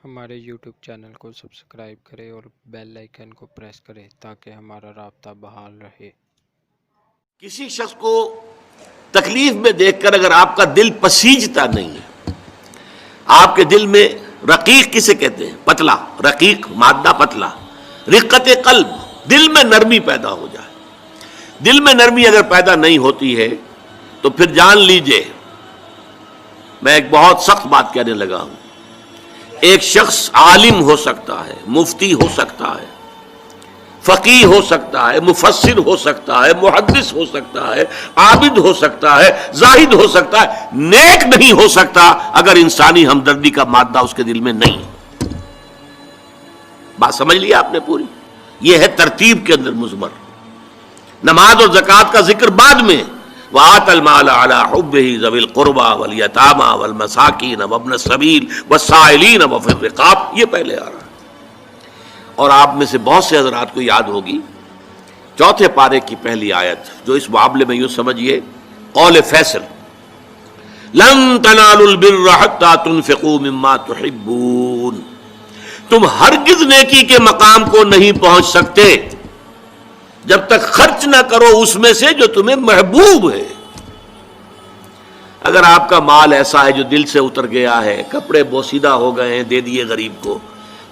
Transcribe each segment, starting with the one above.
ہمارے YouTube channel کو subscribe کریں اور بیل آئیکن کو پریس کریں تاکہ ہمارا رابطہ بحال رہے۔ کسی شخص کو تکلیف میں دیکھ کر اگر آپ کا دل پسیجتا نہیں ہے، آپ کے دل میں رقیق کسے کہتے ہیں؟ پتلا، رقیق مادہ پتلا، رقت قلب، دل میں نرمی پیدا ہو جائے۔ دل میں نرمی اگر پیدا نہیں ہوتی ہے تو پھر جان لیجئے، میں ایک بہت سخت بات کہنے لگا ہوں، ایک شخص عالم ہو سکتا ہے، مفتی ہو سکتا ہے، فقیہ ہو سکتا ہے، مفسر ہو سکتا ہے، محدث ہو سکتا ہے، عابد ہو سکتا ہے، زاہد ہو سکتا ہے، نیک نہیں ہو سکتا اگر انسانی ہمدردی کا مادہ اس کے دل میں نہیں ہے۔ بات سمجھ لی آپ نے پوری؟ یہ ہے ترتیب کے اندر مضمر۔ نماز اور زکوٰۃ کا ذکر بعد میں، وَآتَ الْمَالَ عَلَىٰ حُبِّهِ ذَوِي الْقُرْبَىٰ وَالْيَتَامَىٰ وَالْمَسَاكِينَ وَابْنَ السَّبِيلِ وَالسَّائِلِينَ وَفِي الرِّقَابِ، یہ پہلے آ رہا ہے۔ اور آپ میں سے بہت سے حضرات کو یاد ہوگی چوتھے پارے کی پہلی آیت، جو اس معاملے میں یوں سمجھیے قول فیصل، لَن تَنَالُوا الْبِرَّ حَتَّىٰ تُنْفِقُوا مِمَّا تُحِبُّونَ، تم ہرگز نیکی کے مقام کو نہیں پہنچ سکتے جب تک خرچ نہ کرو اس میں سے جو تمہیں محبوب ہے۔ اگر آپ کا مال ایسا ہے جو دل سے اتر گیا ہے، کپڑے بوسیدہ ہو گئے ہیں دے دیے غریب کو،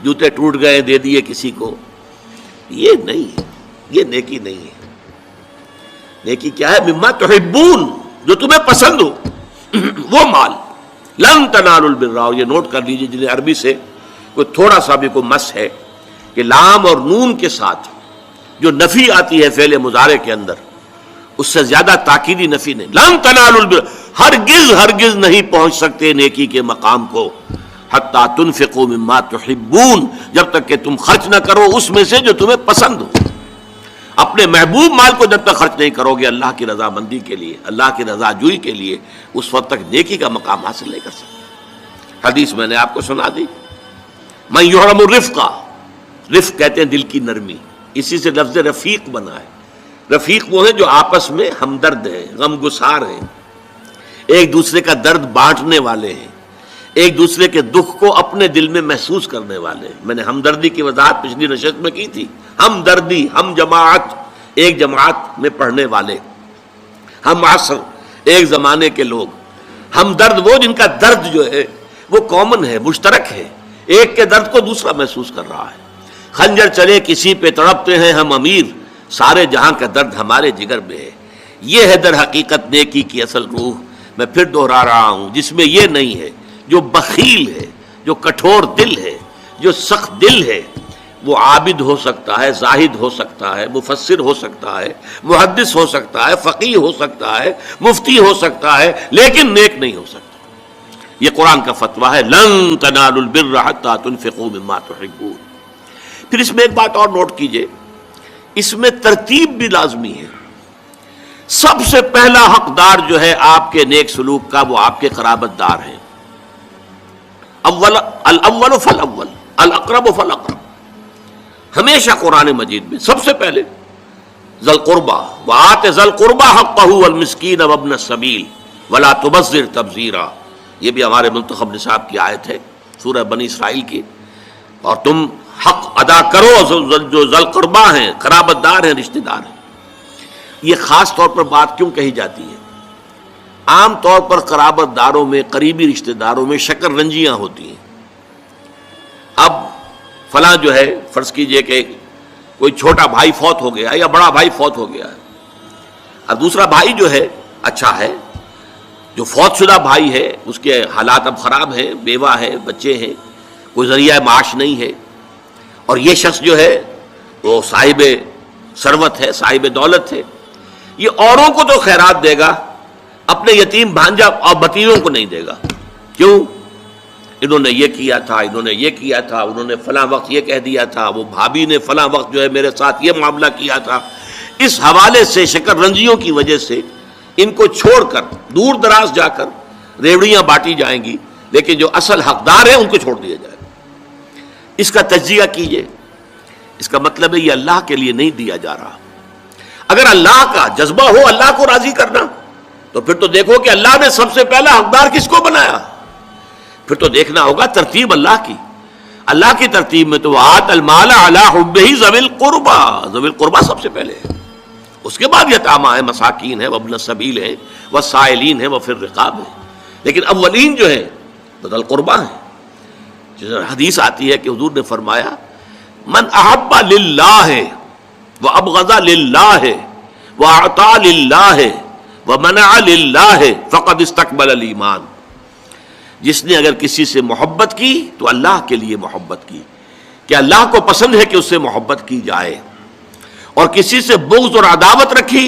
جوتے ٹوٹ گئے دے دیے کسی کو، یہ نہیں ہے، یہ نیکی نہیں ہے۔ نیکی کیا ہے؟ مما تحبون، جو تمہیں پسند ہو وہ مال۔ لن تنالوا البر، یہ نوٹ کر لیجیے جنہیں عربی سے کوئی تھوڑا سا بھی کوئی مس ہے کہ لام اور نون کے ساتھ جو نفی آتی ہے فعل مضارع کے اندر، اس سے زیادہ تاکیدی نفی نہیں۔ لن تنالوا البر، ہرگز ہرگز نہیں پہنچ سکتے نیکی کے مقام کو، حتی تنفقوا مما تحبون، جب تک کہ تم خرچ نہ کرو اس میں سے جو تمہیں پسند ہو۔ اپنے محبوب مال کو جب تک خرچ نہیں کرو گے اللہ کی رضامندی کے لیے، اللہ کی رضا جوئی کے لیے، اس وقت تک نیکی کا مقام حاصل نہیں کر سکتے۔ حدیث میں نے آپ کو سنا دی، من یحرم الرفق، رفق کہتے ہیں دل کی نرمی، اسی سے لفظ رفیق بنا ہے۔ رفیق وہ ہیں جو آپس میں ہمدرد ہیں، غم گسار ہیں، ایک دوسرے کا درد بانٹنے والے ہیں، ایک دوسرے کے دکھ کو اپنے دل میں محسوس کرنے والے ہیں۔ میں نے ہمدردی کی وضاحت پچھلی نشست میں کی تھی۔ ہمدردی، ہم جماعت، ایک جماعت میں پڑھنے والے، ہم عصر، ایک زمانے کے لوگ۔ ہمدرد وہ جن کا درد جو ہے وہ کامن ہے، مشترک ہے، ایک کے درد کو دوسرا محسوس کر رہا ہے۔ خنجر چلے کسی پہ تڑپتے ہیں ہم امیر، سارے جہاں کا درد ہمارے جگر میں ہے۔ یہ ہے در حقیقت نیکی کی اصل روح۔ میں پھر دوہرا رہا ہوں، جس میں یہ نہیں ہے، جو بخیل ہے، جو کٹھور دل ہے، جو سخت دل ہے، وہ عابد ہو سکتا ہے، زاہد ہو سکتا ہے، مفسر ہو سکتا ہے، محدث ہو سکتا ہے، فقیہ ہو سکتا ہے، مفتی ہو سکتا ہے، لیکن نیک نہیں ہو سکتا۔ یہ قرآن کا فتویٰ ہے، لن تنالوا البر حتی تنفقوا مما تحبون۔ پھر اس میں ایک بات اور نوٹ کیجئے، اس میں ترتیب بھی لازمی ہے۔ سب سے پہلا حقدار جو ہے آپ کے نیک سلوک کا وہ آپ کے قرابت دار ہیں۔ الاول فالاول، الاقرب فالاقرب۔ ہمیشہ قرآن مجید میں سب سے پہلے ذی القربیٰ، وآت ذی القربیٰ حقہ والمسکین وابن السبیل ولا تبذر تبذیرا، یہ بھی ہمارے منتخب نصاب کی آیت ہے سورہ بنی اسرائیل کی۔ اور تم حق ادا کرو جو ذی القربیٰ ہیں، قرابت دار ہیں، رشتہ دار ہیں۔ یہ خاص طور پر بات کیوں کہی جاتی ہے؟ عام طور پر قرابت داروں میں، قریبی رشتہ داروں میں شکر رنجیاں ہوتی ہیں۔ اب فلاں جو ہے، فرض کیجئے کہ کوئی چھوٹا بھائی فوت ہو گیا یا بڑا بھائی فوت ہو گیا ہے، اور دوسرا بھائی جو ہے اچھا ہے، جو فوت شدہ بھائی ہے اس کے حالات اب خراب ہیں، بیوہ ہے، بچے ہیں، کوئی ذریعہ معاش نہیں ہے، اور یہ شخص جو ہے وہ صاحب ثروت ہے، صاحب دولت ہے، یہ اوروں کو تو خیرات دے گا، اپنے یتیم بھانجا اور بتیوں کو نہیں دے گا۔ کیوں؟ انہوں نے یہ کیا تھا، انہوں نے یہ کیا تھا، انہوں نے فلاں وقت یہ کہہ دیا تھا، وہ بھابھی نے فلاں وقت جو ہے میرے ساتھ یہ معاملہ کیا تھا۔ اس حوالے سے شکر رنجیوں کی وجہ سے ان کو چھوڑ کر دور دراز جا کر ریوڑیاں بانٹی جائیں گی، لیکن جو اصل حقدار ہیں ان کو چھوڑ دیا جائے گا۔ اس کا تجزیہ کیجئے، اس کا مطلب ہے یہ اللہ کے لیے نہیں دیا جا رہا۔ اگر اللہ کا جذبہ ہو اللہ کو راضی کرنا، تو پھر تو دیکھو کہ اللہ نے سب سے پہلا حقدار کس کو بنایا، پھر تو دیکھنا ہوگا ترتیب اللہ کی۔ اللہ کی ترتیب میں تو وآت المال علی حبہ ذوی القربى، ذوی القربى سب سے پہلے ہے، اس کے بعد یتامى ہے، مساکین ہے، وابن السبیل ہے، والسائلین ہے، وفی الرقاب ہے، لیکن اولین جو ہے ذوی القربى ہے۔ جیسے حدیث آتی ہے کہ حضور نے فرمایا من احب للہ وابغض للہ واعطى للہ ومنع للہ فقد استقبل الایمان، جس نے اگر کسی سے محبت کی تو اللہ کے لیے محبت کی، کہ اللہ کو پسند ہے کہ اس سے محبت کی جائے، اور کسی سے بغض اور عداوت رکھی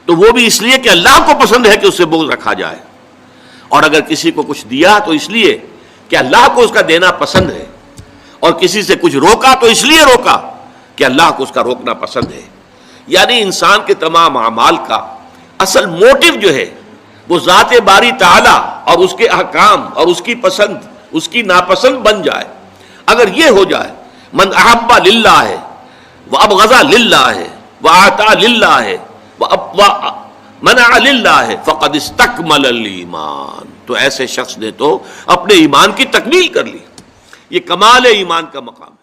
تو وہ بھی اس لیے کہ اللہ کو پسند ہے کہ اس سے بغض رکھا جائے، اور اگر کسی کو کچھ دیا تو اس لیے کہ اللہ کو اس کا دینا پسند ہے، اور کسی سے کچھ روکا تو اس لیے روکا کہ اللہ کو اس کا روکنا پسند ہے۔ یعنی انسان کے تمام اعمال کا اصل موٹو جو ہے وہ ذات باری تعالی اور اس کے احکام اور اس کی پسند اس کی ناپسند بن جائے۔ اگر یہ ہو جائے من احب للہ ہے وابغض للہ ہے واعطى للہ ہے ومنع للہ ہے فقد استکمل الایمان، تو ایسے شخص نے تو اپنے ایمان کی تکمیل کر لی۔ یہ کمال ایمان کا مقام ہے۔